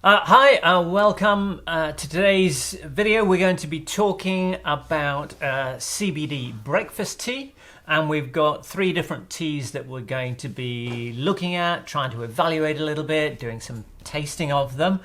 Hi, welcome to today's video. We're going to be talking about CBD breakfast tea, and we've got 3 different teas that we're going to be looking at, trying to evaluate a little bit, doing some tasting of them.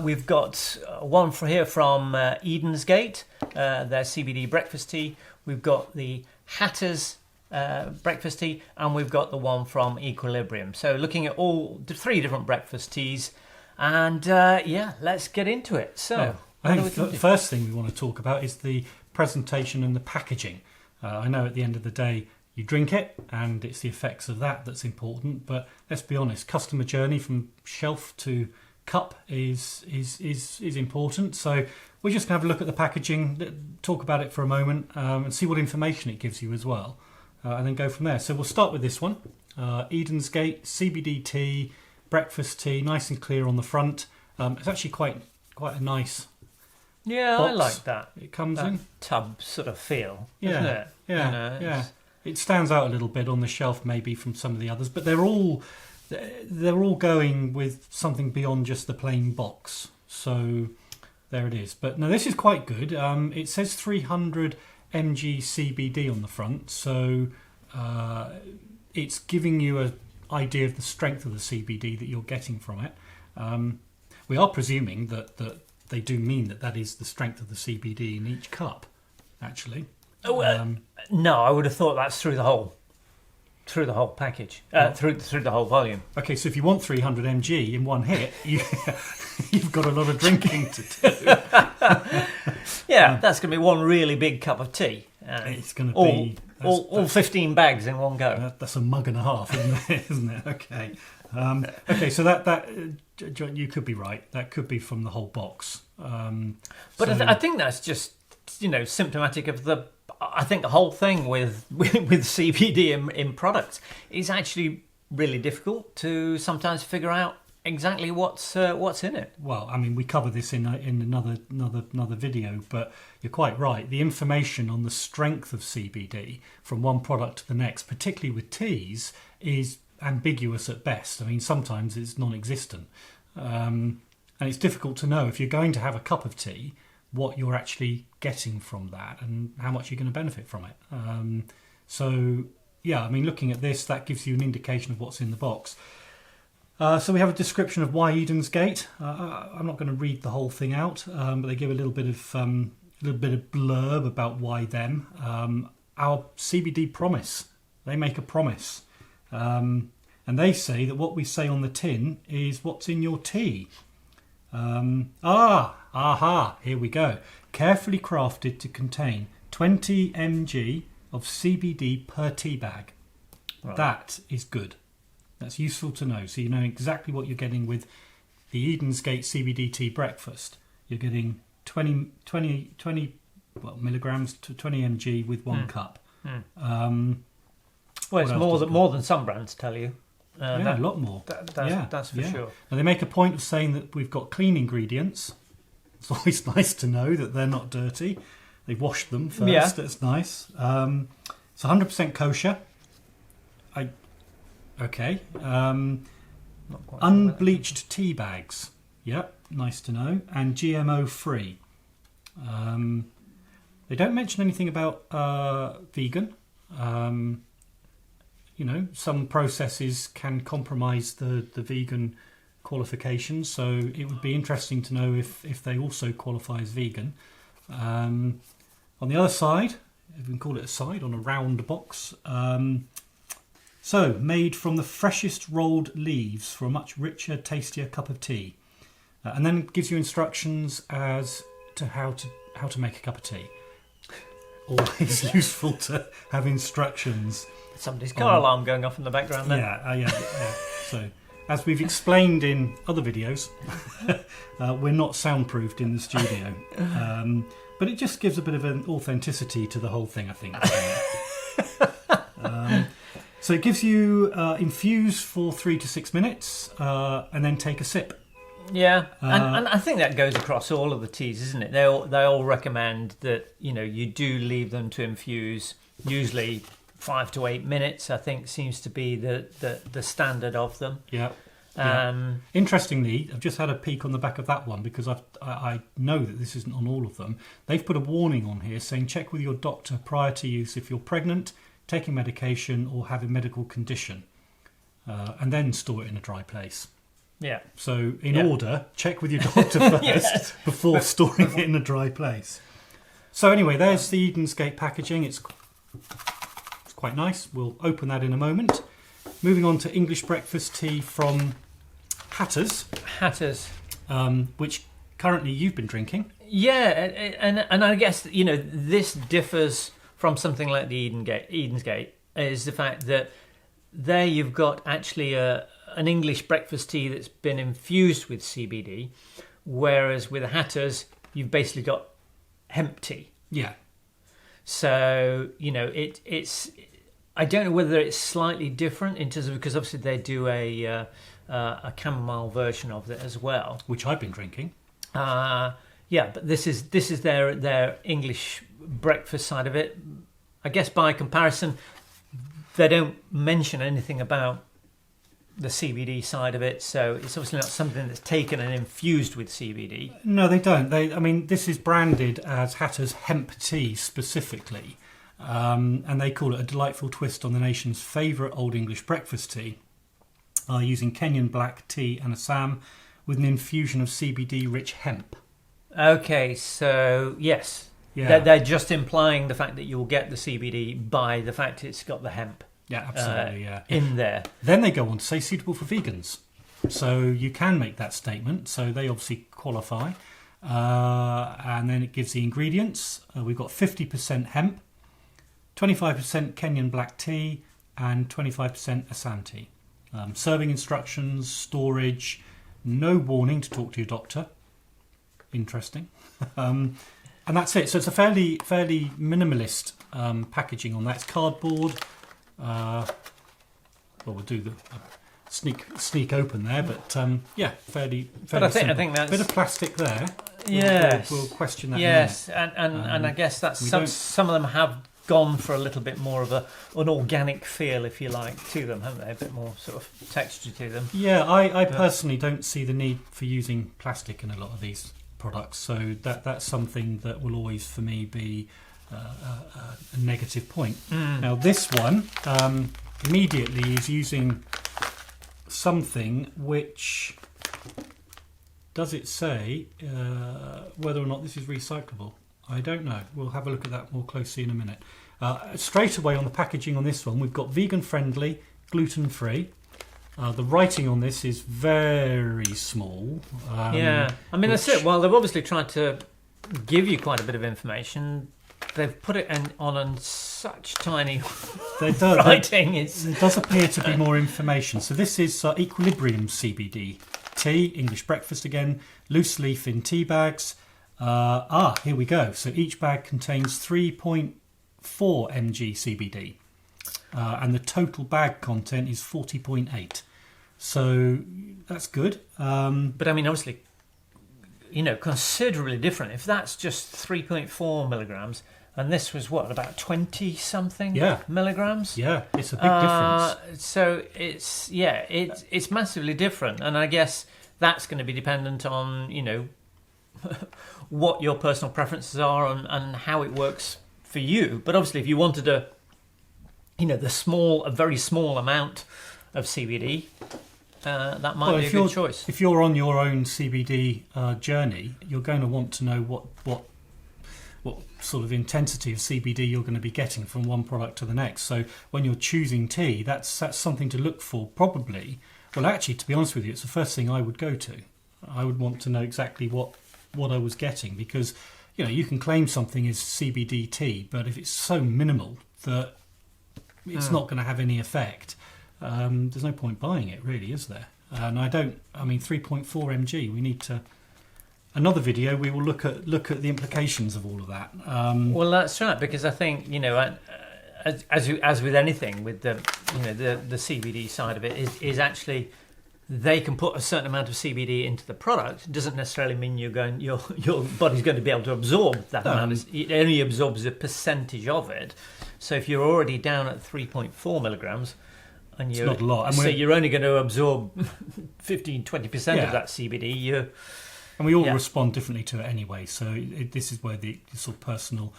We've got one here from Edensgate, their CBD breakfast tea. We've got the Hatter's breakfast tea, and we've got the one from Equilibrium. So looking at all the 3 different breakfast teas. And let's get into it. So, I think the first thing we want to talk about is the presentation and the packaging. I know at the end of the day, you drink it, and it's the effects of that that's important. But let's be honest, customer journey from shelf to cup is important. So we're just going to have a look at the packaging, talk about it for a moment, and see what information it gives you as well, and then go from there. So we'll start with this one, Edensgate CBD tea. Breakfast tea, nice and clear on the front. It's actually quite a nice box. I like that. It comes that in tub sort of feel, doesn't it? Yeah. It stands out a little bit on the shelf, maybe from some of the others, but they're all going with something beyond just the plain box. So there it is. But no, this is quite good. It says 300 mg CBD on the front, so it's giving you a idea of the strength of the CBD that you're getting from it. We are presuming that they do mean that is the strength of the CBD in each cup, actually. No, I would have thought that's through the whole package, through the whole volume. Okay, so if you want 300 mg in one hit, you've got a lot of drinking to do. That's going to be one really big cup of tea. It's going to be all 15 bags in one go. That's a mug and a half, isn't it? Okay. Okay, so that you could be right. That could be from the whole box. But I think that's just symptomatic of the. I think the whole thing with CBD in products is actually really difficult to sometimes figure out exactly what's in it. Well, I mean, we cover this in another video, but you're quite right. The information on the strength of CBD from one product to the next, particularly with teas, is ambiguous at best. I mean, sometimes it's non-existent, and it's difficult to know if you're going to have a cup of tea what you're actually getting from that and how much you're going to benefit from it. So yeah, I mean, looking at this, that gives you an indication of what's in the box. So we have a description of why Edensgate. I'm not going to read the whole thing out, but they give a little bit of blurb about why them. Our CBD promise. They make a promise, and they say that what we say on the tin is what's in your tea. Here we go. Carefully crafted to contain 20 mg of CBD per tea bag. Right. That is good. That's useful to know. So you know exactly what you're getting with the Edensgate CBD tea breakfast. You're getting 20 milligrams to 20 mg with 1 cup. Well, it's more than some brands tell you. A lot more. That's for sure. Now, they make a point of saying that we've got clean ingredients. It's always nice to know that they're not dirty. They've washed them first. Yeah. That's nice. It's 100% kosher. Okay. Unbleached tea bags. Yep, nice to know. And GMO free. They don't mention anything about vegan. Some processes can compromise the vegan qualifications, so it would be interesting to know if they also qualify as vegan. On the other side, if we can call it a side, on a round box, so made from the freshest rolled leaves for a much richer, tastier cup of tea, and then it gives you instructions as to how to make a cup of tea. Always useful to have instructions. Somebody's car alarm going off in the background there. Yeah. So, as we've explained in other videos, we're not soundproofed in the studio, but it just gives a bit of an authenticity to the whole thing, I think. So it gives you infuse for 3 to 6 minutes, and then take a sip. Yeah, and I think that goes across all of the teas, isn't it? They all recommend that you do leave them to infuse, usually 5 to 8 minutes. I think seems to be the standard of them. Yeah. Interestingly, I've just had a peek on the back of that one because I know that this isn't on all of them. They've put a warning on here saying check with your doctor prior to use if you're pregnant, taking medication or have a medical condition, and then store it in a dry place. Yeah. So in order, check with your doctor first before storing it in a dry place. So anyway, there's the Edensgate packaging. It's quite nice. We'll open that in a moment. Moving on to English breakfast tea from Hatters, which currently you've been drinking. Yeah, and I guess this differs from something like the Edensgate is the fact that there you've got actually an English breakfast tea that's been infused with CBD, whereas with Hatters you've basically got hemp tea. Yeah. So it's. I don't know whether it's slightly different in terms of because obviously they do a chamomile version of it as well, which I've been drinking. But this is their English breakfast side of it. I guess by comparison, they don't mention anything about the CBD side of it, so it's obviously not something that's taken and infused with CBD. No, they don't. This is branded as Hatters Hemp Tea specifically, and they call it a delightful twist on the nation's favourite Old English breakfast tea, using Kenyan black tea and Assam with an infusion of CBD-rich hemp. Okay, so yes, they're just implying the fact that you'll get the CBD by the fact it's got the hemp. Yeah, absolutely. In there. Then they go on to say suitable for vegans. So you can make that statement. So they obviously qualify. And then it gives the ingredients. We've got 50% hemp, 25% Kenyan black tea, and 25% Assam tea. Serving instructions, storage, no warning to talk to your doctor. Interesting. And that's it. So it's a fairly minimalist packaging on that. It's cardboard. We'll do the sneak open there, but fairly. But I think that's a bit of plastic there. Yes, we'll question that. Yes, and I guess that's some of them have gone for a little bit more of an organic feel, if you like, to them, haven't they? A bit more sort of texture to them. Yeah, I personally don't see the need for using plastic in a lot of these products, so that's something that will always for me be a negative point. Now this one immediately is using something which, does it say whether or not this is recyclable? I don't know. We'll have a look at that more closely in a minute. Straight away on the packaging on this one, we've got vegan friendly, gluten free. The writing on this is very small. That's it. Well, they've obviously tried to give you quite a bit of information. They've put it on such tiny writing. There does appear to be more information. So this is Equilibrium CBD tea, English breakfast again, loose leaf in tea bags. Here we go. So each bag contains 3.4 mg CBD, and the total bag content is 40.8. So that's good. But I mean, obviously, considerably different. If that's just 3.4 milligrams, and this was about 20 something milligrams. Yeah, it's a big difference. So it's massively different, and I guess that's going to be dependent on what your personal preferences are and how it works for you. But obviously, if you wanted a very small amount of CBD, that might be a good choice. If you're on your own CBD journey, you're going to want to know what sort of intensity of CBD you're going to be getting from one product to the next. So when you're choosing tea, that's something to look for. Probably, well, actually, to be honest with you, it's the first thing I would go to. I would want to know exactly what I was getting, because you can claim something is CBD tea, but if it's so minimal that it's not going to have any effect, there's no point buying it, really, is there? And 3.4 mg, we need to another video we will look at the implications of all of that. Well, that's right, because I think as with anything with the CBD side of it is actually they can put a certain amount of CBD into the product. It doesn't necessarily mean your body's going to be able to absorb that amount. It only absorbs a percentage of it. So if you're already down at 3.4 milligrams, And it's not a lot. And so you're only going to absorb 15-20% of that CBD. And we all respond differently to it anyway. So this is where the sort of personal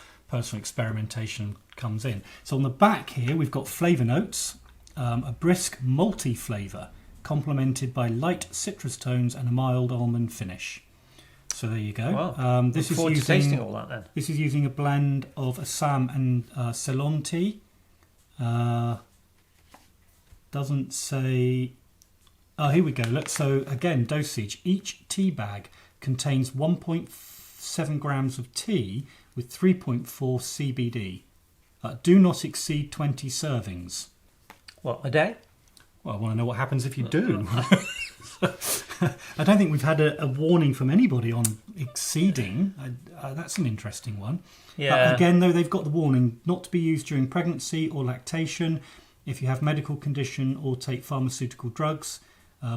experimentation comes in. So on the back here, we've got flavour notes, a brisk malty flavour, complemented by light citrus tones and a mild almond finish. So there you go. Wow. This Look forward to tasting all that then. This is using a blend of Assam and Ceylon tea. Doesn't say. Oh, here we go. So again, dosage. Each tea bag contains 1.7 grams of tea with 3.4 CBD. Do not exceed 20 servings. What, a day? Well, I want to know what happens if you do. I don't think we've had a warning from anybody on exceeding. That's an interesting one. Yeah. Again, though, they've got the warning not to be used during pregnancy or lactation. If you have medical condition or take pharmaceutical drugs,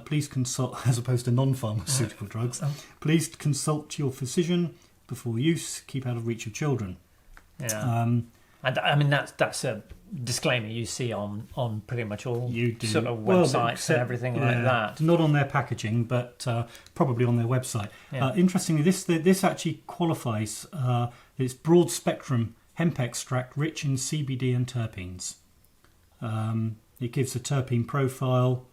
please consult, as opposed to non-pharmaceutical drugs, please consult your physician before use. Keep out of reach of children. Yeah. I mean, that's a disclaimer you see on pretty much all sort of websites and everything like that. Not on their packaging, but probably on their website. Yeah. Interestingly, this actually qualifies. It's broad spectrum hemp extract rich in CBD and terpenes. It gives a terpene profile,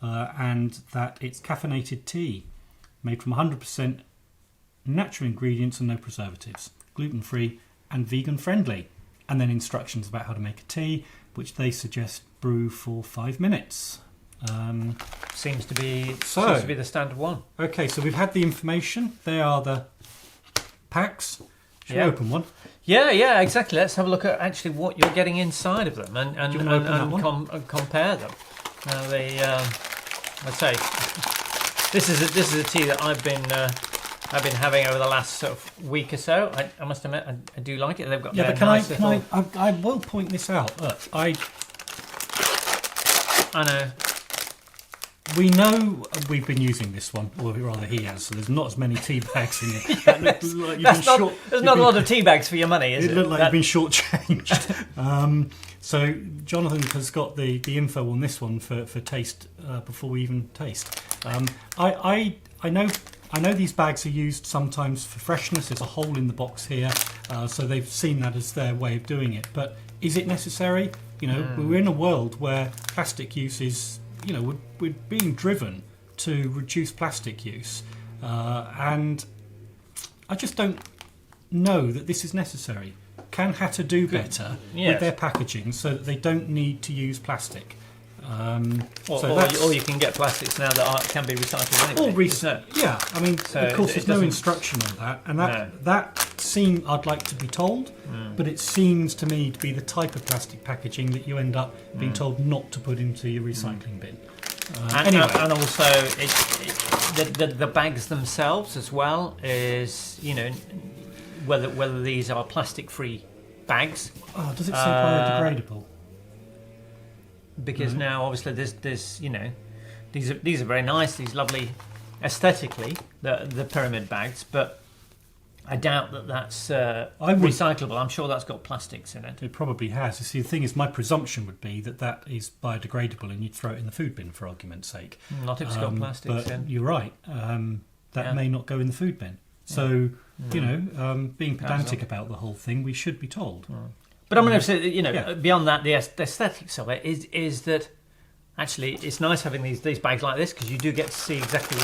and that it's caffeinated tea made from 100% natural ingredients and no preservatives, gluten-free and vegan-friendly. And then instructions about how to make a tea, which they suggest brew for 5 minutes. Seems to be the standard one. Okay, so we've had the information. They are the packs. Should we open one? Yeah, exactly. Let's have a look at actually what you're getting inside of them and compare them. Let's say this is a tea that I've been having over the last sort of week or so. I must admit, I do like it. They've got I will point this out. Look, I know. We know we've been using this one, or rather he has, so there's not as many tea bags in it. There's not a lot of tea bags for your money, is it? It looked like you've been shortchanged. So Jonathan has got the info on this one for taste before we even taste. I know these bags are used sometimes for freshness. There's a hole in the box here, so they've seen that as their way of doing it. But is it necessary? We're in a world where plastic use is, we're being driven to reduce plastic use, and I just don't know that this is necessary. Can Hatter do better with their packaging so that they don't need to use plastic? Or you can get plastics now that can be recycled anyway. I mean, of course, there's no instruction on that, and that seems, I'd like to be told, but it seems to me to be the type of plastic packaging that you end up being told not to put into your recycling bin. And also, the bags themselves as well is, whether these are plastic-free bags. Oh, does it say biodegradable? Because now, obviously, there's these are very nice. These lovely, aesthetically, the pyramid bags, but I doubt that's recyclable. I'm sure that's got plastics in it. It probably has. You see, the thing is, my presumption would be that is biodegradable, and you'd throw it in the food bin for argument's sake. Not if it's got plastics in. You're right. That may not go in the food bin. So being pedantic about the whole thing, we should be told. But I'm going to say, beyond that, the aesthetics of it is that actually it's nice having these bags like this, because you do get to see exactly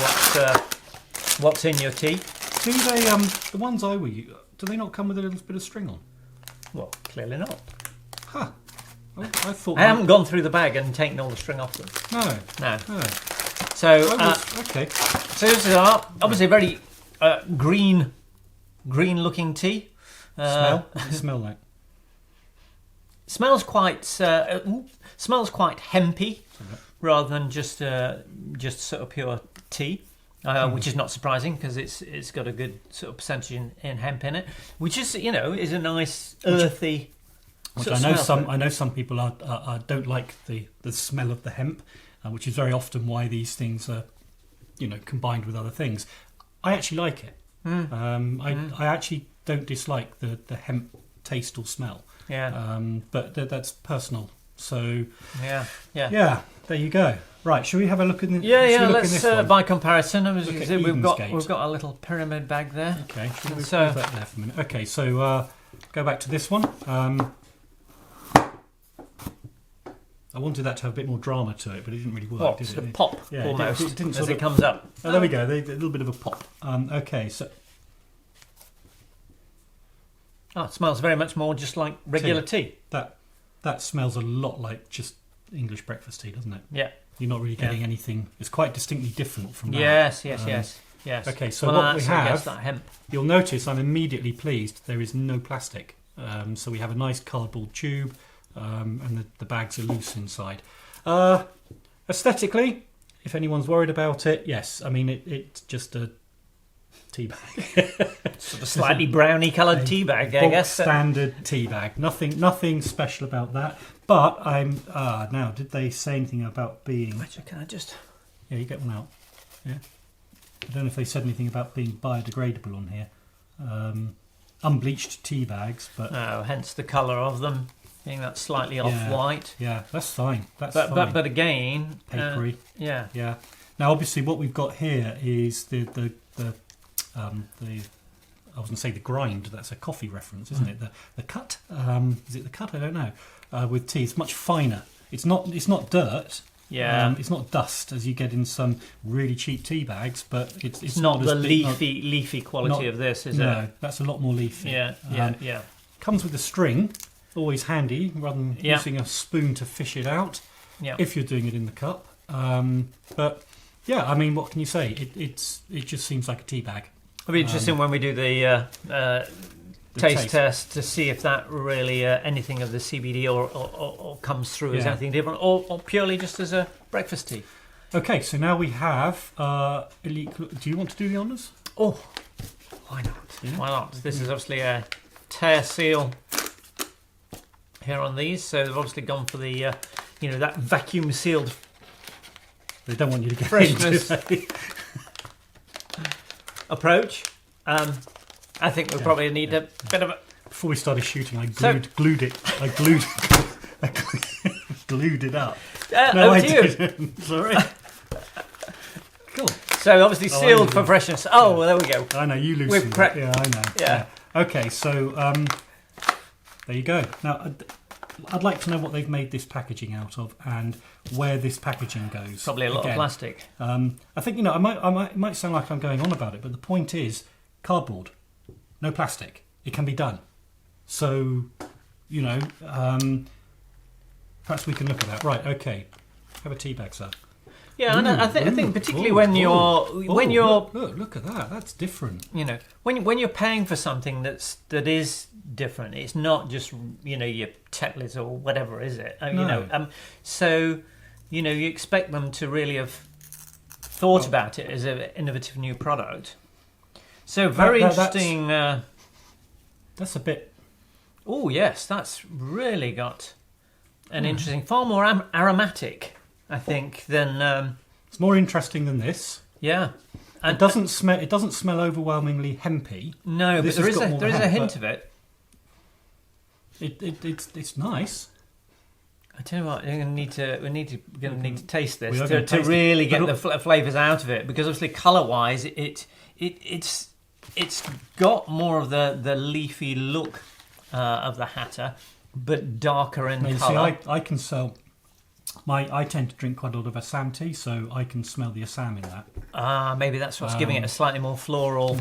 what's in your tea. Do they? The ones I were using, do they not come with a little bit of string on? Well, clearly not. Huh. I thought I haven't gone through the bag and taken all the string off them. No. So okay. So this is obviously a very green-looking tea. Smell? What does it smell like? Smells quite hempy, rather than just sort of pure tea, which is not surprising because it's got a good sort of percentage in hemp in it, which is is a nice earthy. Which I know some people don't like the smell of the hemp, which is very often why these things are combined with other things. I actually like it. I actually don't dislike the hemp taste or smell. Yeah. But that's personal So yeah. There you go. Right, shall we have a look in the? Let's by comparison. As you can see, we've got Edensgate. a little pyramid bag there. Okay, should we move that there for a minute? Okay, so go back to this one. I wanted that to have a bit more drama to it, but it didn't really work, did it? Sort of pop, almost, it didn't as it comes up. Oh, there we go, a little bit of a pop. Okay, so... Oh, it smells very much more just like regular tea. That smells a lot like just English breakfast tea, doesn't it? Yeah. You're not really getting anything... It's quite distinctly different from that. Yes. Okay, so what we have... I guess that hemp. You'll notice I'm immediately pleased there is no plastic. So we have a nice cardboard tube, and the bags are loose inside. Aesthetically, if anyone's worried about it, yes. I mean, it's just a tea bag. Sort of slightly browny coloured tea bag, I guess. Standard tea bag. Nothing special about that. But I'm... now, did they say anything about being... Actually, can I just... Yeah, you get one out. Yeah. I don't know if they said anything about being biodegradable on here. Unbleached tea bags, but... Oh, hence the colour of them being that slightly off-white. Yeah, that's fine. Fine. But again... Papery. Yeah. Now, obviously, what we've got here is the I was going to say the grind. That's a coffee reference, isn't it? The cut. Is it the cut? I don't know. With tea, it's much finer. It's not dirt. Yeah. It's not dust as you get in some really cheap tea bags, but it's not the leafy quality of this, is it? No, that's a lot more leafy. Yeah. Comes with a string, always handy, rather than using a spoon to fish it out. Yeah. If you're doing it in the cup. But yeah, I mean, what can you say? It just seems like a tea bag. It'll be interesting when we do the taste test to see if that really anything of the CBD or comes through as anything different, or purely just as a breakfast tea. Okay, so now we have Elite. Do you want to do the honours? Oh, why not? Yeah. Why not? This is obviously a tear seal here on these, so they've obviously gone for the that vacuum sealed. They don't want you to get freshness approach. I think we probably need a bit of a... Before we started shooting, I glued it. I glued it up. No, I didn't. Sorry. Cool. So obviously sealed for freshness. Oh, well, there we go. I know, you loosened it. Yeah, I know. Yeah. Okay, so there you go. Now, I'd like to know what they've made this packaging out of and where this packaging goes. Probably a lot of plastic. I think, it might sound like I'm going on about it, but the point is cardboard. No plastic. It can be done. So, perhaps we can look at that. Right, okay. Have a tea bag, sir. Yeah, and I think particularly when you're look at that. That's different. When you're paying for something that is different, it's not just your Tetlers or whatever, is it? No. So you expect them to really have thought about it as an innovative new product. So very interesting. That's a bit. Oh yes, that's really got an interesting, far more aromatic, I think, than. It's more interesting than this. Yeah, and it doesn't smell. It doesn't smell overwhelmingly hempy. No, but there is a hint of it. It's nice. I tell you what, we need to taste this to really get the flavours out of it, because obviously colour-wise, it's got more of the leafy look of the Hatter, but darker in colour. See, I can sell. I tend to drink quite a lot of Assam tea, so I can smell the Assam in that. Maybe that's what's giving it a slightly more floral.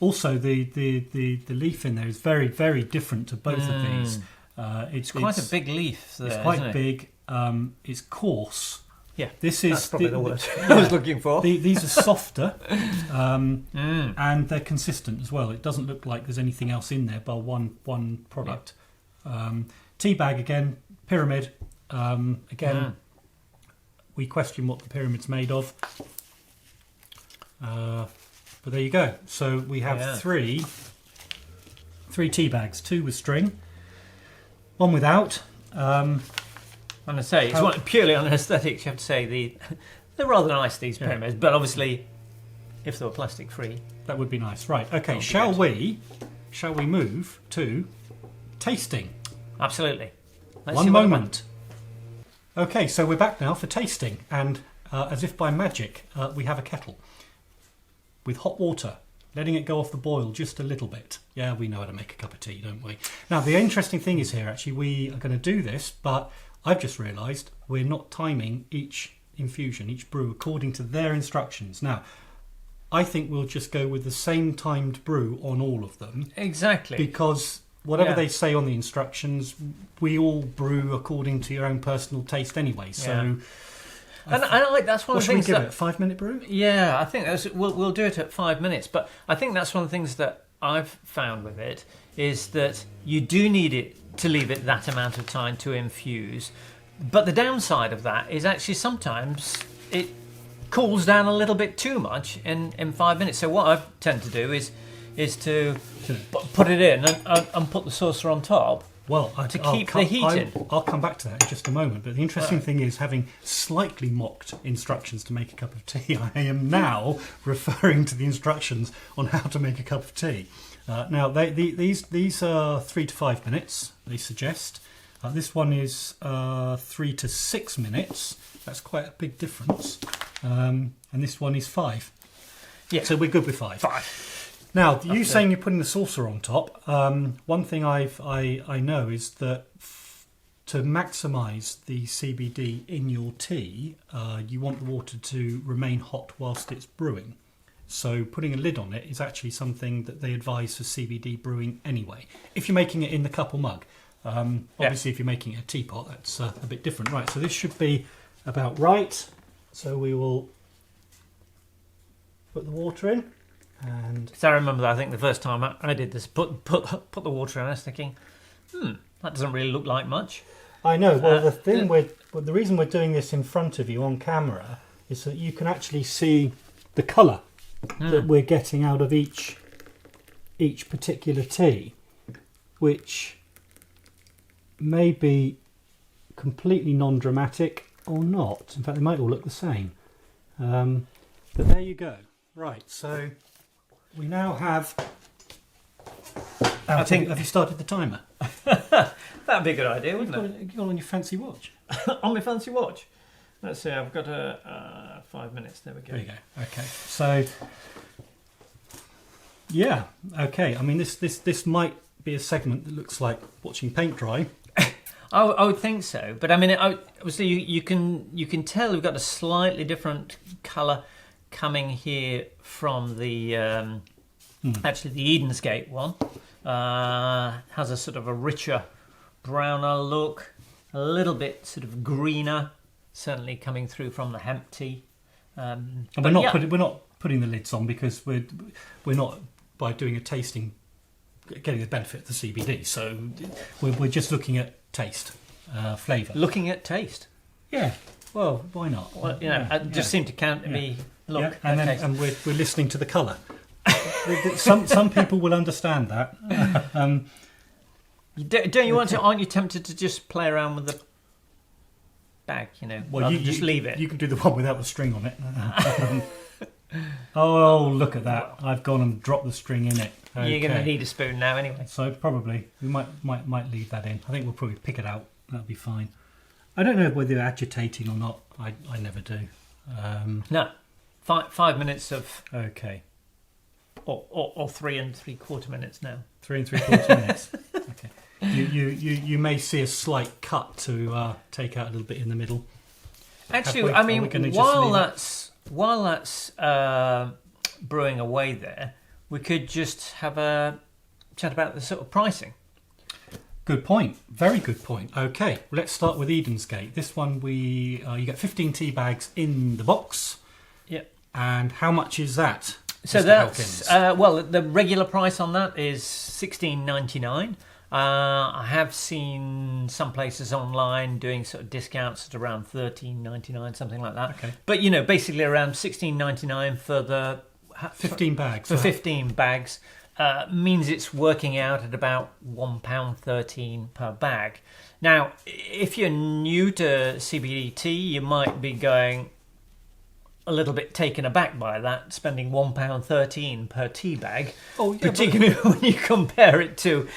Also, the leaf in there is very, very different to both of these. It's quite a big leaf there, it's quite big. It's coarse. Yeah, that's probably the word I was looking for. These are softer, and they're consistent as well. It doesn't look like there's anything else in there but one product. Yeah. Tea bag again, pyramid. We question what the pyramid's made of. But there you go. So we have three tea bags, 2 with string, 1 without. And I say, it's purely on aesthetics. You have to say they're rather nice, these pyramids, but obviously, if they were plastic free, that would be nice. Right? Okay. Shall we move to tasting? Absolutely. Let's One see what moment. Okay, so we're back now for tasting, and as if by magic, we have a kettle with hot water, letting it go off the boil just a little bit. Yeah, we know how to make a cup of tea, don't we? Now, the interesting thing is here, actually, we are going to do this, but I've just realised we're not timing each infusion, each brew, according to their instructions. Now, I think we'll just go with the same timed brew on all of them. Exactly. Because whatever they say on the instructions, we all brew according to your own personal taste anyway. So, and I like that's one of the things. What should we give it? 5-minute brew? Yeah, I think we'll do it at 5 minutes. But I think that's one of the things that I've found with it is that you do need it to leave it that amount of time to infuse. But the downside of that is actually sometimes it cools down a little bit too much in 5 minutes. So what I tend to do is to put it in and put the saucer on top. Well, to keep the heat in. I'll come back to that in just a moment. But the interesting thing is, having slightly mocked instructions to make a cup of tea, I am now referring to the instructions on how to make a cup of tea. Now, these are 3 to 5 minutes, they suggest. This one is 3 to 6 minutes. That's quite a big difference. And this one is 5. Yeah. So we're good with 5. 5. Now, you saying you're putting the saucer on top, one thing I know is that to maximise the CBD in your tea, you want the water to remain hot whilst it's brewing. So putting a lid on it is actually something that they advise for CBD brewing anyway. If you're making it in the cup or mug. Obviously, if you're making it a teapot, that's a bit different. Right, so this should be about right. So we will put the water in. And so I remember that, I think the first time I did this, put the water in, I was thinking, that doesn't really look like much. I know. Well, the reason we're doing this in front of you on camera is so that you can actually see the colour that we're getting out of each particular tea, which may be completely non-dramatic or not. In fact, they might all look the same. But there you go. Right, so we now have... have you started the timer? That'd be a good idea, wouldn't it? You've got on your fancy watch. On my fancy watch. Let's see, I've got 5 minutes. There we go. There you go. Okay, so... yeah, okay. I mean, this might be a segment that looks like watching paint dry. I would think so, but I mean, obviously you can tell we've got a slightly different colour coming here from the actually the Edensgate one. Has a sort of a richer, browner look, a little bit sort of greener, certainly coming through from the hemp tea. And we're not putting the lids on because we're not, by doing a tasting, getting the benefit of the CBD. So we're just looking at taste, flavour. Looking at taste. Yeah. Well, why not? Well, it just seemed to count to me. Look, yeah. And we're listening to the colour. some people will understand that. Don't you want to? Aren't you tempted to just play around with the bag? Well, you just leave it. You can do the one without the string on it. Oh, look at that! I've gone and dropped the string in it. Okay. You're going to need a spoon now, anyway. So probably we might leave that in. I think we'll probably pick it out. That'll be fine. I don't know whether you're agitating or not. I never do. No, 5 minutes of okay, or 3 3/4 minutes now. 3 3/4 minutes. Okay. You may see a slight cut to take out a little bit in the middle. Actually, I mean, while that's brewing away there, we could just have a chat about the sort of pricing. Good point. Very good point. Okay, let's start with Edensgate. This one, you get 15 tea bags in the box. Yep. And how much is that? So that's the regular price on that is $16.99. I have seen some places online doing sort of discounts at around $13.99, something like that. Okay. But basically around $16.99 for the 15 bags. For 15 bags. Means it's working out at about £1.13 per bag. Now, if you're new to CBD tea, you might be going, a little bit taken aback by that, spending £1.13 per tea bag. Oh, yeah, particularly when you compare it to,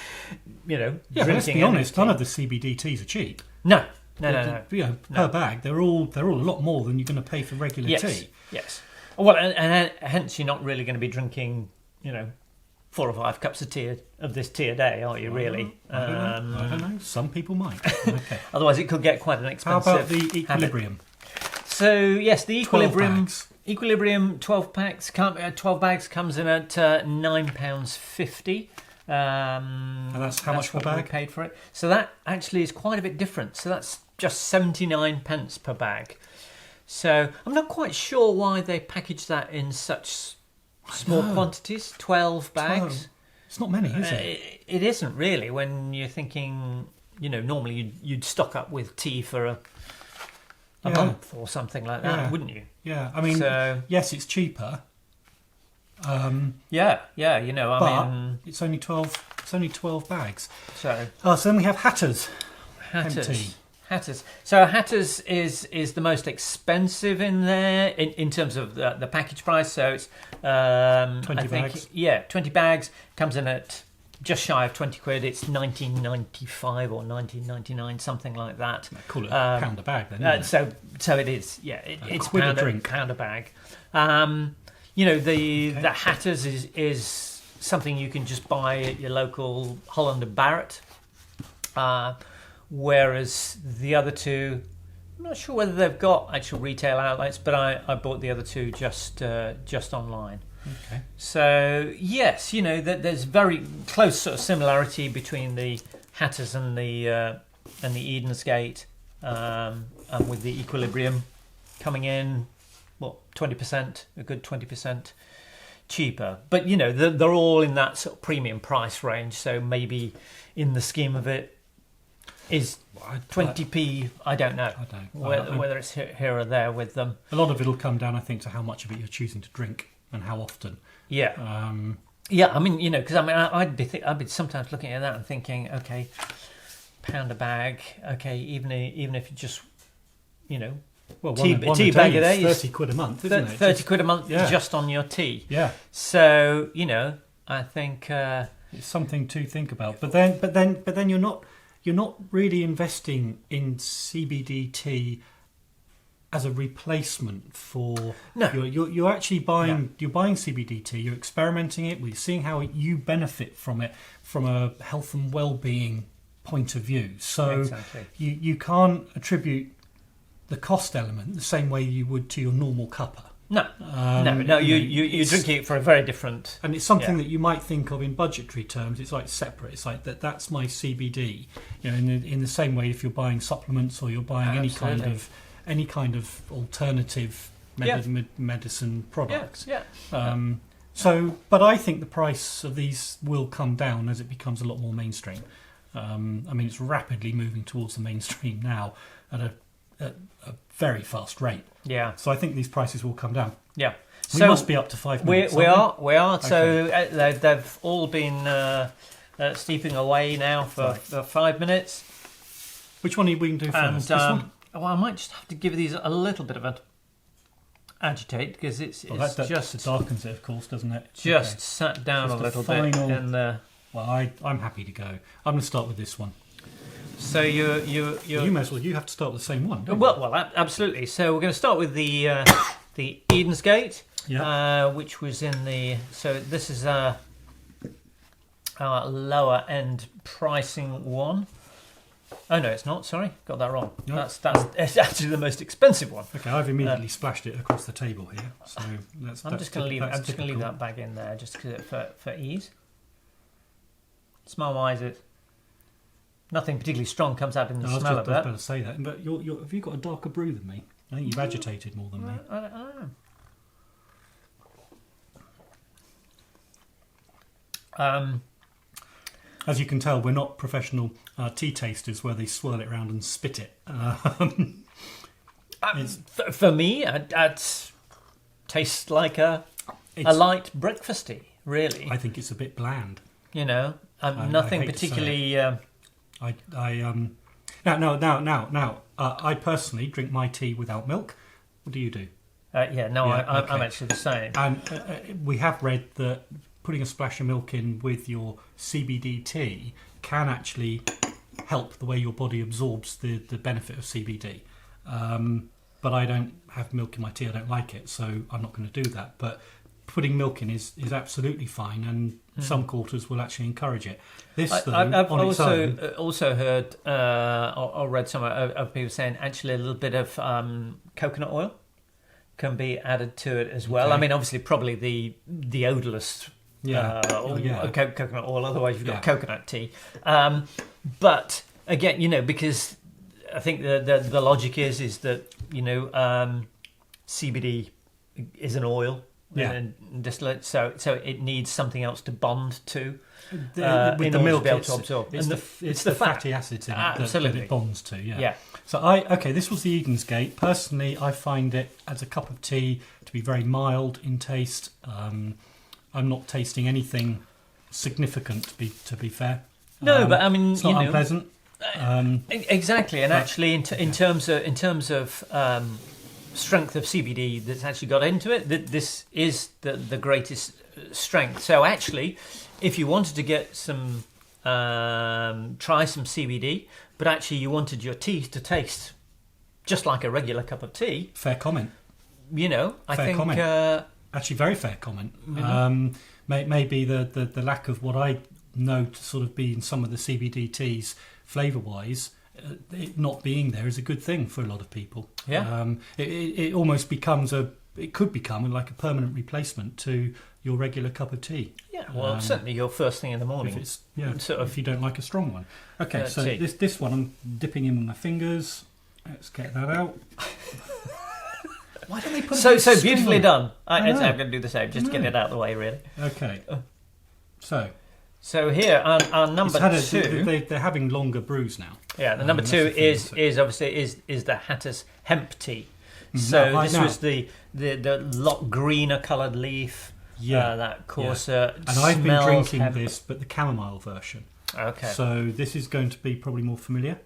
Yeah, but drinking. let's be honest, none of the CBD teas are cheap. No. Per bag, they're all a lot more than you're going to pay for regular tea. Yes. Well, and hence you're not really going to be drinking, 4 or 5 cups of this tea a day, are you? Really? I don't know. Some people might. Okay. Otherwise, it could get quite an expensive. How about the equilibrium? So yes, the equilibrium. 12 bags. Equilibrium 12 packs. 12 bags comes in at £9.50. And that's how much per bag? We paid for it. So that actually is quite a bit different. So that's just 79 pence per bag. So I'm not quite sure why they package that in such small quantities. 12 bags. 12. It's not many, is it? It isn't really. When you're thinking, normally you'd stock up with tea for a month or something like that, wouldn't you? Yeah. I mean, yes, it's cheaper. But it's only 12. It's only 12 bags. So then we have Hatters. Hemp tea. Hatters. So Hatters is the most expensive in there in terms of the package price. So it's 20 bags. Yeah, 20 bags comes in at just shy of 20 quid. It's 19.95 or 19.99, something like that. They call it a pound a bag then. Isn't it? So it is. Yeah, it's quid a pound a bag. The Hatters is something you can just buy at your local Holland Barrat. Whereas the other two, I'm not sure whether they've got actual retail outlets, but I bought the other two just online. Okay. So yes, there's very close sort of similarity between the Hatters and the Edensgate, and with the equilibrium coming in, 20%, a good 20% cheaper. But they're all in that sort of premium price range. So maybe in the scheme of it, is 20p? I don't know. Whether it's here or there with them. A lot of it'll come down, I think, to how much of it you're choosing to drink and how often. Yeah. Because I'd be sometimes looking at that and thinking, okay, £1 a bag. Okay, even if you just, well, tea bag a day, 30 quid a month, isn't it? 30 quid a month just on your tea. Yeah. So I think it's something to think about. But then you're not really investing in CBD tea as a replacement for. No. You're actually buying CBD tea. You're experimenting it. We're seeing how you benefit from it from a health and well-being point of view. So exactly. you can't attribute the cost element the same way you would to your normal cuppa. No, you're drinking it for a very different... And it's something that you might think of in budgetary terms. It's like separate. It's like that's my CBD. In the same way, if you're buying supplements or you're buying any kind of alternative medicine products. But I think the price of these will come down as it becomes a lot more mainstream. It's rapidly moving towards the mainstream now at a very fast rate. Yeah. So I think these prices will come down. Yeah. We must be up to 5 minutes. We are. Okay. So they've all been steeping away now for 5 minutes. Which one are we going to do first? This one? Well, I might just have to give these a little bit of an agitate because it's just it darkens it, of course, doesn't it? Just sat down just a little bit. Well, I'm happy to go. I'm going to start with this one. So you may as well. You have to start with the same one. Well, absolutely. So we're going to start with the Edensgate, which was in the. So this is our lower end pricing one. Oh no, it's not. Sorry, got that wrong. No. That's it's actually the most expensive one. Okay, I've immediately splashed it across the table here. So I'm just going to leave. I'm just going to leave that bag in there just for ease. Smell wise, it. Nothing particularly strong comes out in the smell of that. I was about to say that. But have you got a darker brew than me? I think you've agitated more than me. I don't know. As you can tell, we're not professional tea tasters where they swirl it around and spit it. For me, it tastes like a light breakfast tea, really. I think it's a bit bland. Nothing particularly... I personally drink my tea without milk. What do you do? I'm actually the same. And we have read that putting a splash of milk in with your CBD tea can actually help the way your body absorbs the benefit of CBD. But I don't have milk in my tea. I don't like it, so I'm not going to do that. But putting milk in is absolutely fine, and some quarters will actually encourage it. This, though, I've on its own, also heard or read somewhere of people saying actually a little bit of coconut oil can be added to it as well. Okay. I mean, obviously, probably the odorless coconut oil. Otherwise, you've got coconut tea. But again, because I think the logic is that CBD is an oil. And distillate, so it needs something else to bond to with the milk, to be able to absorb. It's the fatty acids in it that it bonds to. Yeah. So this was the Edensgate. Personally, I find it as a cup of tea to be very mild in taste. I'm not tasting anything significant to be fair. No, but I mean, it's not unpleasant. Exactly, and actually, in terms of strength of CBD that's actually got into it, this is the greatest strength. So actually, if you wanted to get some try some CBD, but actually you wanted your tea to taste just like a regular cup of tea, fair comment. I think comment. Actually very fair comment. Maybe the lack of what I know to sort of be in some of the CBD teas flavour wise, it not being there is a good thing for a lot of people. It almost becomes it could become like a permanent replacement to your regular cup of tea. Certainly your first thing in the morning. If you don't like a strong one. Okay, so tea. this one I'm dipping in with my fingers. Let's get that out. Why don't they put so beautifully done? I'm going to do the same, just to get it out of the way, really. Okay. So here our number two. They're having longer brews now. Yeah, the number two is obviously the Hatter's Hemp Tea. So this was the lot greener coloured leaf. That coarser. And I've been drinking this, but the chamomile version. Okay. So this is going to be probably more familiar.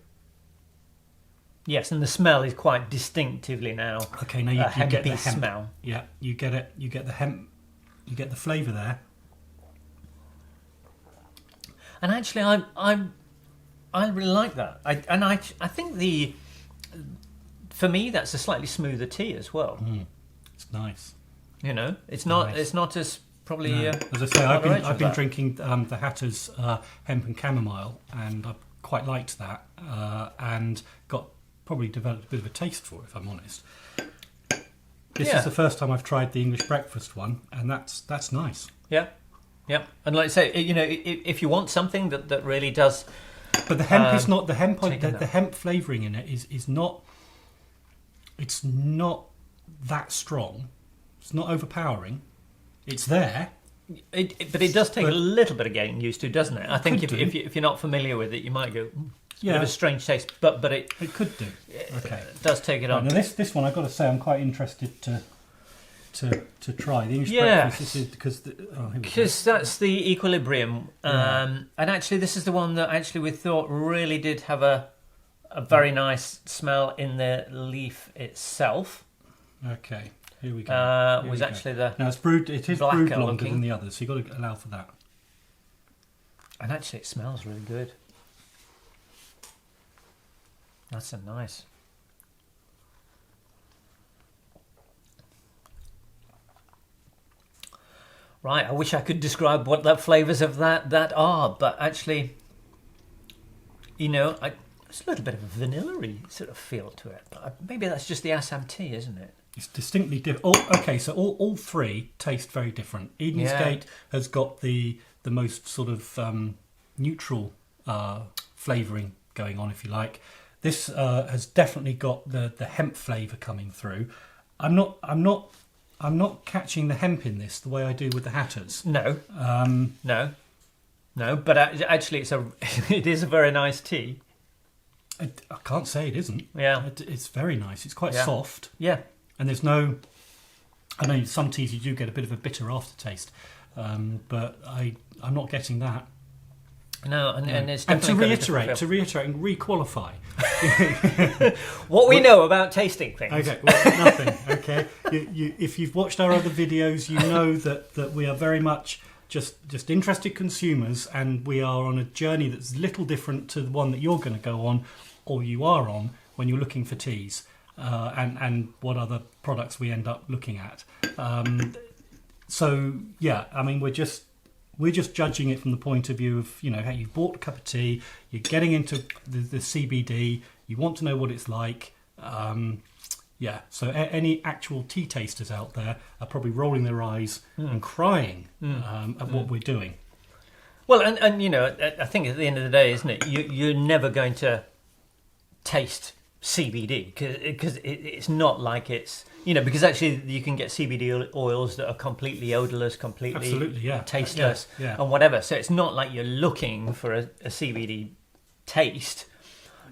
Yes, and the smell is quite distinctively now. Okay, now you get the hemp smell. Yeah, you get it. You get the hemp. You get the flavour there. And actually, I really like that. I think for me that's a slightly smoother tea as well. It's nice. It's not as probably. No. As I say, I've been drinking the Hatter's hemp and chamomile, and I quite liked that, and probably developed a bit of a taste for it, if I'm honest. This is the first time I've tried the English breakfast one, and that's nice. Yeah. Yeah, and like I say, if you want something that really does, but the hemp is not the hemp. The hemp flavouring in it is not. It's not that strong. It's not overpowering. It's there. But it does take a little bit of getting used to, doesn't it? I think if you're not familiar with it, you might go. It's a bit of a strange taste, but it could do. Okay, it does take it on. Now this one, I've got to say, I'm quite interested to try the English breakfast. Because that's the equilibrium, and actually this is the one that actually we thought really did have a very nice smell in the leaf itself. Okay, here we go. Actually the now it is brewed longer looking than the others, so you've got to allow for that. And actually it smells really good. That's a nice. Right, I wish I could describe what the flavours of that are, but actually, it's a little bit of a vanilla-y sort of feel to it. But maybe that's just the Assam tea, isn't it? It's distinctly different. So all three taste very different. Edensgate has got the most sort of neutral flavouring going on, if you like. This has definitely got the hemp flavour coming through. I'm not catching the hemp in this the way I do with the Hatters. No, but actually, it is a very nice tea. I can't say it isn't. Yeah, it's very nice. It's quite soft. Yeah, and there's no. I know some teas you do get a bit of a bitter aftertaste, but I'm not getting that. No, and it's and to definitely reiterate and re-qualify, What we know about tasting things. Okay, well, nothing. Okay, if you've watched our other videos, you know that we are very much just interested consumers, and we are on a journey that's little different to the one that you're going to go on, or you are on when you're looking for teas, and what other products we end up looking at. So yeah, I mean, we're just judging it from the point of view of, how you've bought a cup of tea, you're getting into the CBD, you want to know what it's like. So any actual tea tasters out there are probably rolling their eyes and crying at what we're doing. Well, and I think at the end of the day, isn't it, you're never going to taste CBD because it's not like it's, because actually you can get CBD oils that are completely odorless, completely tasteless, and whatever. So it's not like you're looking for a CBD taste.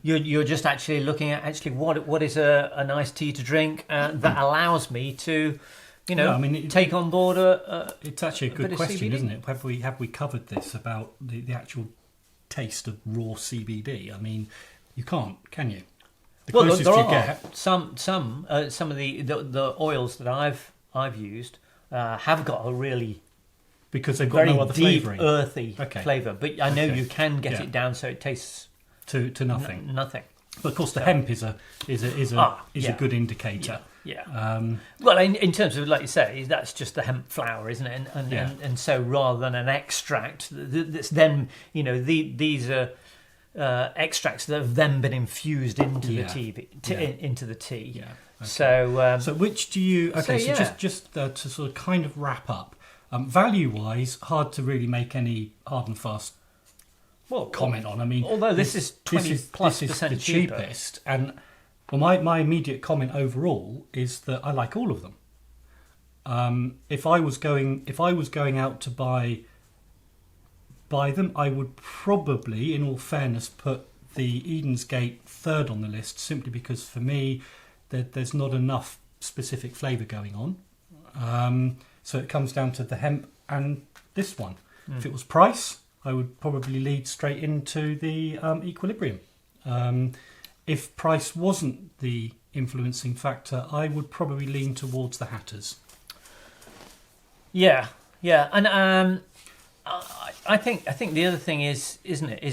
You're just actually looking at what is a nice tea to drink that allows me to, take on board it's actually a good question, isn't it? Have we covered this about the actual taste of raw CBD? I mean, you can't, can you? The closest there you are get. some of the oils that I've used have got a really, because they've got very no other deep, flavouring, earthy flavour. But I know you can get it down so it tastes to nothing. Nothing. But of course, the hemp is a good indicator. Yeah. Well, in terms of, like you say, that's just the hemp flower, isn't it? And so rather than an extract, that's then these are extracts that have then been infused into the tea, into the tea. Yeah. Okay. So which do you? Okay. So just to sort of kind of wrap up, value-wise, hard to really make any hard and fast comment on. I mean, although this is 20+% the cheapest, and my immediate comment overall is that I like all of them. If I was going out to buy them, I would probably, in all fairness, put the Edensgate third on the list, simply because for me there's not enough specific flavour going on. So it comes down to the hemp and this one. If it was price, I would probably lead straight into the Equilibrium. If price wasn't the influencing factor, I would probably lean towards the Hatters. Yeah, and I think the other thing is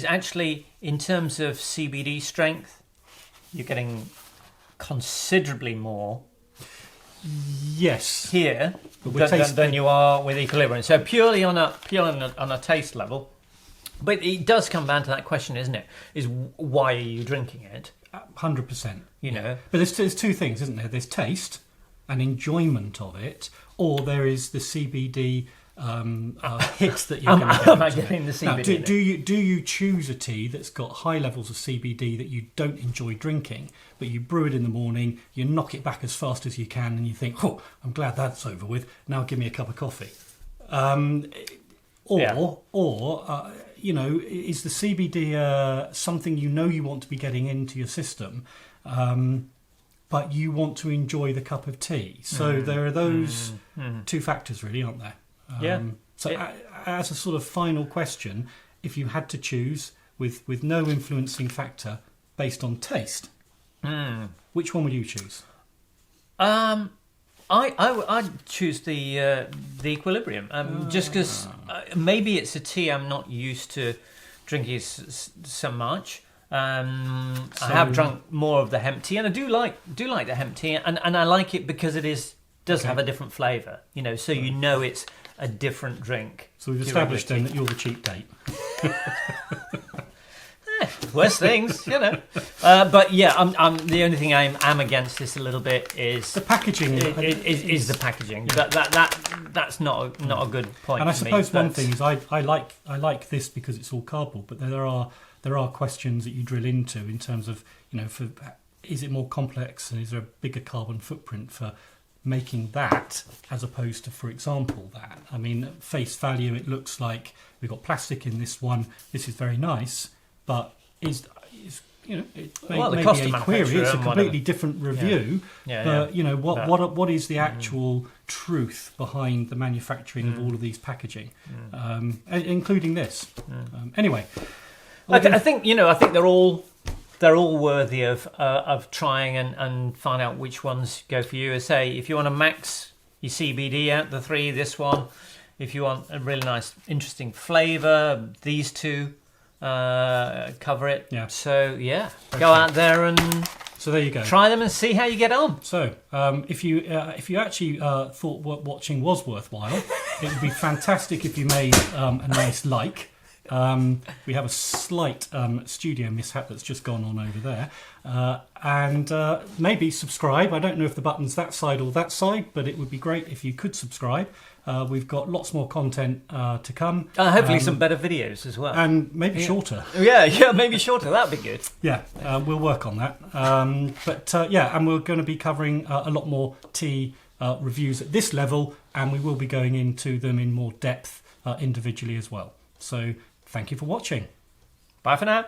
actually in terms of CBD strength, you're getting considerably more. Yes, here than you are with Equilibrium. So purely on a taste level. But it does come down to that question, isn't it? Is why are you drinking it? 100%. But there's two things, isn't there? There's taste and enjoyment of it, or there is the CBD hits that you're going to get. Am I getting the CBD? Now, do you choose a tea that's got high levels of CBD that you don't enjoy drinking, but you brew it in the morning, you knock it back as fast as you can, and you think, oh, I'm glad that's over with. Now give me a cup of coffee. Is the CBD something you want to be getting into your system, but you want to enjoy the cup of tea? So there are those two factors, really, aren't there? As a sort of final question, if you had to choose with no influencing factor based on taste, which one would you choose? I'd choose the Equilibrium, just because maybe it's a tea I'm not used to drinking so much. I have drunk more of the hemp tea, and I do like the hemp tea, and I like it because it does have a different flavour. So it's a different drink. So we've established then that you're the cheap date. Worst things, but yeah, I'm the only thing I'm against this a little bit is the packaging. Is the packaging. That's not a good point. And I suppose one thing is I like this because it's all cardboard, but there are questions that you drill into in terms of is it more complex and is there a bigger carbon footprint for making that as opposed to, for example, that. I mean, at face value, it looks like we've got plastic in this one. This is very nice, but it may be a query. It's a completely different review. But what is the actual truth behind the manufacturing of all of these packaging, including this? Anyway, I think they're all they're all worthy of trying and find out which ones go for you. As say, if you want to max your CBD out the three, this one. If you want a really nice, interesting flavour, these two cover it. Yeah. So go out there and so there you go. Try them and see how you get on. So if you actually thought what watching was worthwhile, it would be fantastic if you made a nice like. We have a slight studio mishap that's just gone on over there. And maybe subscribe. I don't know if the button's that side or that side, but it would be great if you could subscribe. We've got lots more content to come. Hopefully some better videos as well. And maybe shorter. Yeah, maybe shorter. That'd be good. Yeah, we'll work on that. And we're going to be covering a lot more tea reviews at this level, and we will be going into them in more depth individually as well. So thank you for watching. Bye for now.